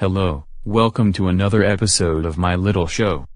Hello, welcome to another episode of my little show.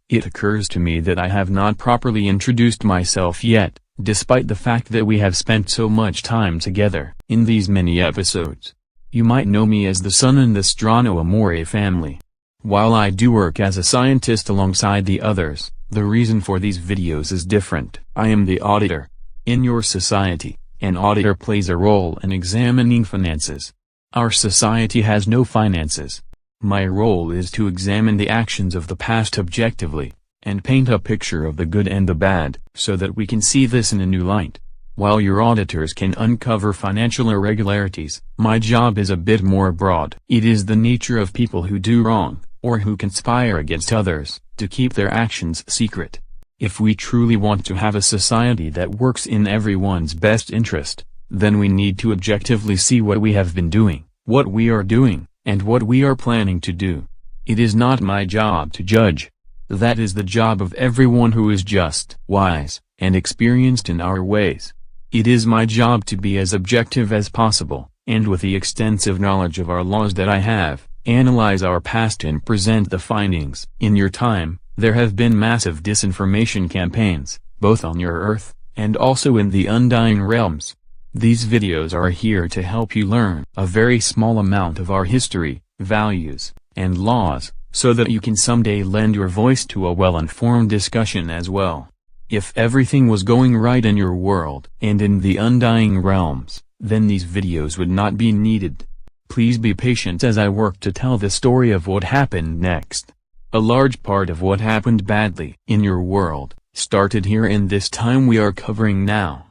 It occurs to me that I have not properly introduced myself yet, despite the fact that we have spent so much time together in these many episodes. You might know me as the son in the Strano Amore family. While I do work as a scientist alongside the others, the reason for these videos is different. I am the auditor. In your society, an auditor plays a role in examining finances. Our society has no finances. My role is to examine the actions of the past objectively, and paint a picture of the good and the bad, so that we can see this in a new light. While your auditors can uncover financial irregularities, my job is a bit more broad. It is the nature of people who do wrong, or who conspire against others, to keep their actions secret. If we truly want to have a society that works in everyone's best interest, then we need to objectively see what we have been doing, what we are doing, and what we are planning to do. It is not my job to judge. That is the job of everyone who is just, wise, and experienced in our ways. It is my job to be as objective as possible, and with the extensive knowledge of our laws that I have, analyze our past and present the findings. In your time, there have been massive disinformation campaigns, both on your Earth, and also in the undying realms. These videos are here to help you learn a very small amount of our history, values, and laws, so that you can someday lend your voice to a well-informed discussion as well. If everything was going right in your world and in the undying realms, then these videos would not be needed. Please be patient as I work to tell the story of what happened next. A large part of what happened badly in your world started here in this time we are covering now.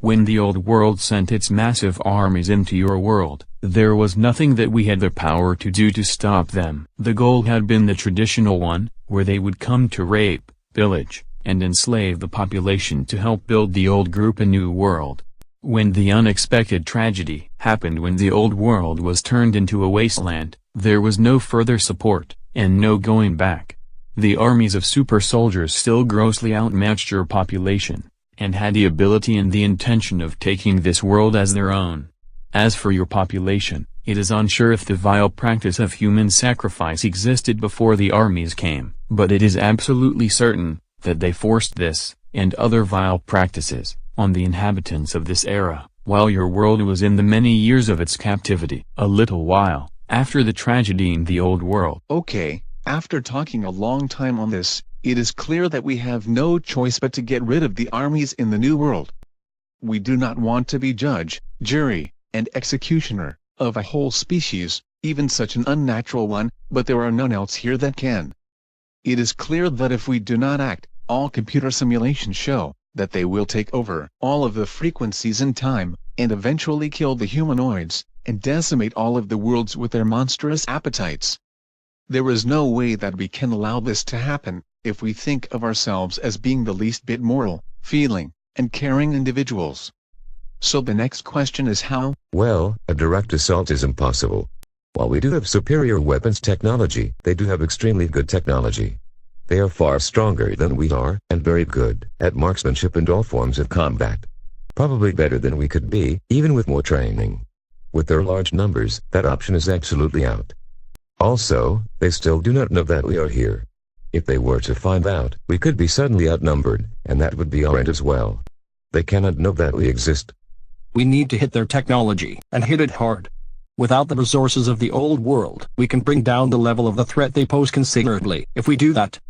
When the old world sent its massive armies into your world, there was nothing that we had the power to do to stop them. The goal had been the traditional one, where they would come to rape, pillage, and enslave the population to help build the old group a new world. When the unexpected tragedy happened when the old world was turned into a wasteland, there was no further support, and no going back. The armies of super soldiers still grossly outmatched your population, and had the ability and the intention of taking this world as their own. As for your population, it is unsure if the vile practice of human sacrifice existed before the armies came, but it is absolutely certain that they forced this, and other vile practices, on the inhabitants of this era, while your world was in the many years of its captivity. A little while after the tragedy in the old world. Okay, after talking a long time on this, it is clear that we have no choice but to get rid of the armies in the new world. We do not want to be judge, jury, and executioner of a whole species, even such an unnatural one, but there are none else here that can. It is clear that if we do not act, all computer simulations show that they will take over all of the frequencies in time, and eventually kill the humanoids, and decimate all of the worlds with their monstrous appetites. There is no way that we can allow this to happen, if we think of ourselves as being the least bit moral, feeling, and caring individuals. So the next question is how? Well, a direct assault is impossible. While we do have superior weapons technology, they do have extremely good technology. They are far stronger than we are, and very good at marksmanship and all forms of combat. Probably better than we could be, even with more training. With their large numbers, that option is absolutely out. Also, they still do not know that we are here. If they were to find out, we could be suddenly outnumbered, and that would be our end as well. They cannot know that we exist. We need to hit their technology, and hit it hard. Without the resources of the old world, we can bring down the level of the threat they pose considerably. If we do that,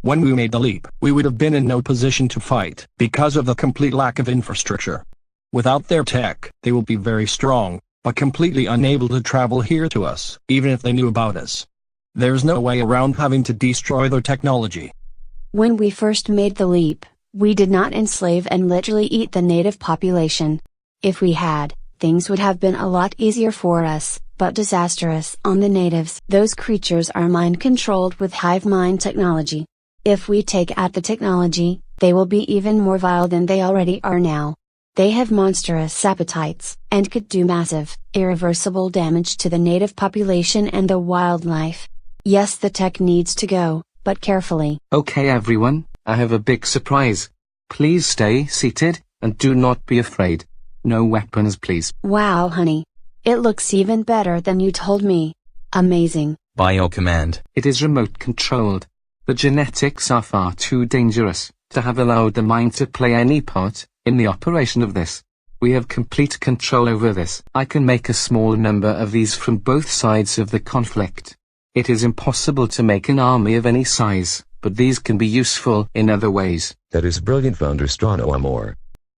when we made the leap, we would have been in no position to fight, because of the complete lack of infrastructure. Without their tech, they will be very strong, but completely unable to travel here to us, even if they knew about us. There's no way around having to destroy their technology. When we first made the leap, we did not enslave and literally eat the native population. If we had, things would have been a lot easier for us, but disastrous on the natives. Those creatures are mind-controlled with hive mind technology. If we take out the technology, they will be even more vile than they already are now. They have monstrous appetites, and could do massive, irreversible damage to the native population and the wildlife. Yes, the tech needs to go, but carefully. Okay everyone, I have a big surprise. Please stay seated, and do not be afraid. No weapons please. Wow honey. It looks even better than you told me. Amazing. By your command. It is remote controlled. The genetics are far too dangerous to have allowed the mind to play any part in the operation of this. We have complete control over this. I can make a small number of these from both sides of the conflict. It is impossible to make an army of any size, but these can be useful in other ways. That is brilliant, Founder Strano Amor.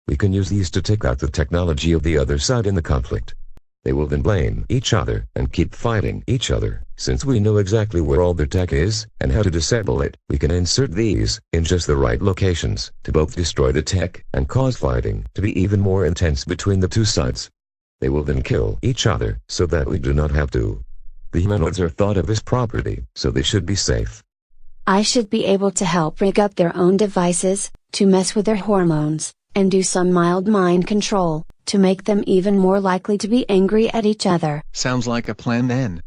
We can use these to take out the technology of the other side in the conflict. They will then blame each other and keep fighting each other. Since we know exactly where all their tech is and how to disable it, we can insert these in just the right locations to both destroy the tech and cause fighting to be even more intense between the two sides. They will then kill each other so that we do not have to. The humanoids are thought of as property, so they should be safe. I should be able to help rig up their own devices, to mess with their hormones, and do some mild mind control, to make them even more likely to be angry at each other. Sounds like a plan then.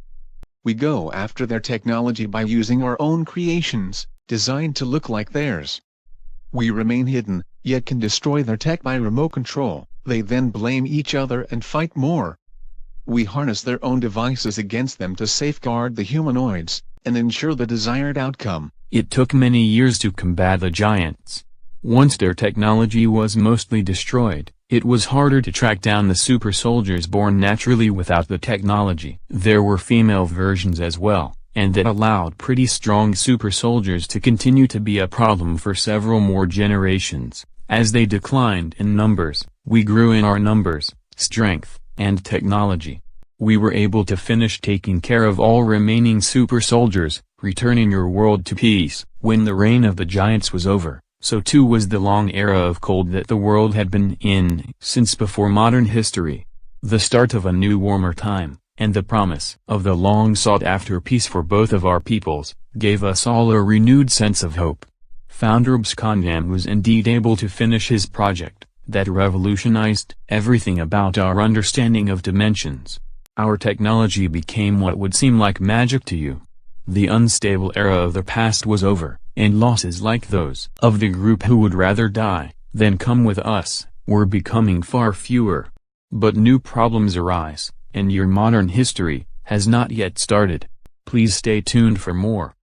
We go after their technology by using our own creations, designed to look like theirs. We remain hidden, yet can destroy their tech by remote control. They then blame each other and fight more. We harness their own devices against them to safeguard the humanoids, and ensure the desired outcome. It took many years to combat the giants. Once their technology was mostly destroyed, it was harder to track down the super soldiers born naturally without the technology. There were female versions as well, and that allowed pretty strong super soldiers to continue to be a problem for several more generations. As they declined in numbers, we grew in our numbers, strength, and technology. We were able to finish taking care of all remaining super soldiers, returning your world to peace. When the reign of the giants was over, so too was the long era of cold that the world had been in since before modern history. The start of a new warmer time, and the promise of the long sought after peace for both of our peoples, gave us all a renewed sense of hope. Founder Bskandam was indeed able to finish his project, that revolutionized everything about our understanding of dimensions. Our technology became what would seem like magic to you. The unstable era of the past was over, and losses like those of the group who would rather die than come with us were becoming far fewer. But new problems arise, and your modern history has not yet started. Please stay tuned for more.